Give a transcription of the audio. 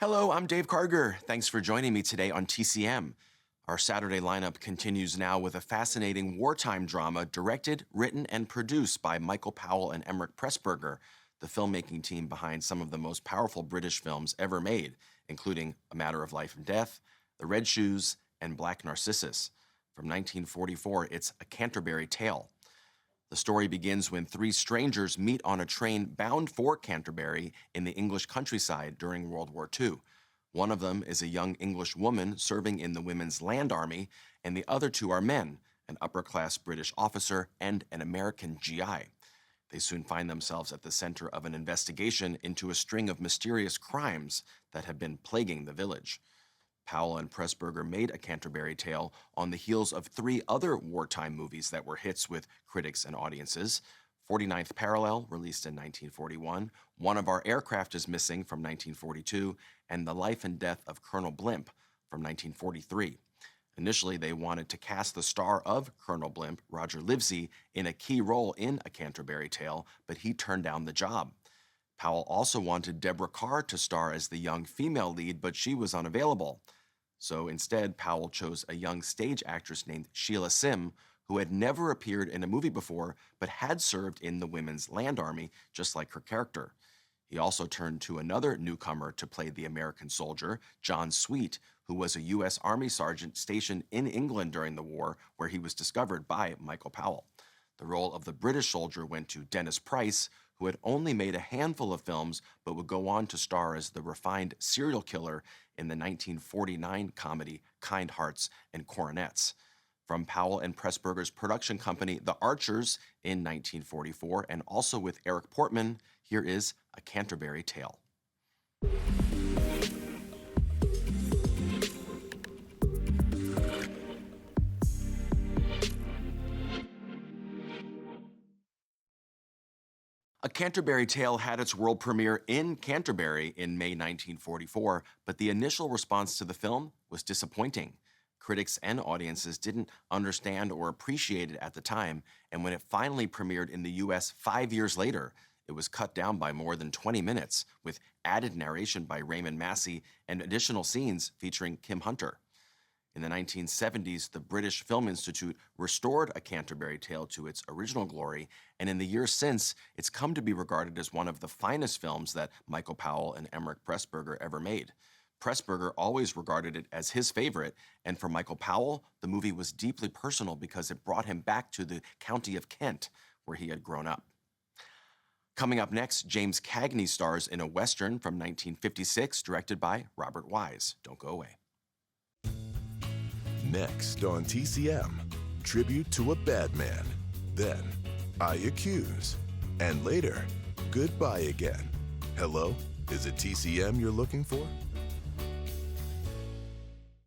Hello, I'm Dave Karger. Thanks for joining me today on TCM. Our Saturday lineup continues now with a fascinating wartime drama directed, written, and produced by Michael Powell and Emmerich Pressburger, the filmmaking team behind some of the most powerful British films ever made, including A Matter of Life and Death, The Red Shoes, and Black Narcissus. From 1944, it's A Canterbury Tale. The story begins when three strangers meet on a train bound for Canterbury in the English countryside during World War II. One of them is a young English woman serving in the Women's Land Army, and the other two are men, an upper-class British officer and an American GI. They soon find themselves at the center of an investigation into a string of mysterious crimes that have been plaguing the village. Powell and Pressburger made A Canterbury Tale on the heels of three other wartime movies that were hits with critics and audiences. 49th Parallel, released in 1941, One of Our Aircraft is Missing from 1942, and The Life and Death of Colonel Blimp from 1943. Initially, they wanted to cast the star of Colonel Blimp, Roger Livesey, in a key role in A Canterbury Tale, but he turned down the job. Powell also wanted Deborah Kerr to star as the young female lead, but she was unavailable. So instead, Powell chose a young stage actress named Sheila Sim, who had never appeared in a movie before, but had served in the Women's Land Army, just like her character. He also turned to another newcomer to play the American soldier, John Sweet, who was a U.S. Army sergeant stationed in England during the war, where he was discovered by Michael Powell. The role of the British soldier went to Dennis Price, who had only made a handful of films but would go on to star as the refined serial killer in the 1949 comedy Kind Hearts and Coronets. From Powell and Pressburger's production company, The Archers, in 1944, and also with Eric Portman, here is A Canterbury Tale. A Canterbury Tale had its world premiere in Canterbury in May 1944, but the initial response to the film was disappointing. Critics and audiences didn't understand or appreciate it at the time, and when it finally premiered in the U.S. 5 years later, it was cut down by more than 20 minutes, with added narration by Raymond Massey and additional scenes featuring Kim Hunter. In the 1970s, the British Film Institute restored A Canterbury Tale to its original glory, and in the years since, it's come to be regarded as one of the finest films that Michael Powell and Emmerich Pressburger ever made. Pressburger always regarded it as his favorite, and for Michael Powell, the movie was deeply personal because it brought him back to the county of Kent, where he had grown up. Coming up next, James Cagney stars in a Western from 1956, directed by Robert Wise. Don't go away. Next on TCM, tribute to a bad man. Then, I accuse. And later, goodbye again. Hello? Is it TCM you're looking for?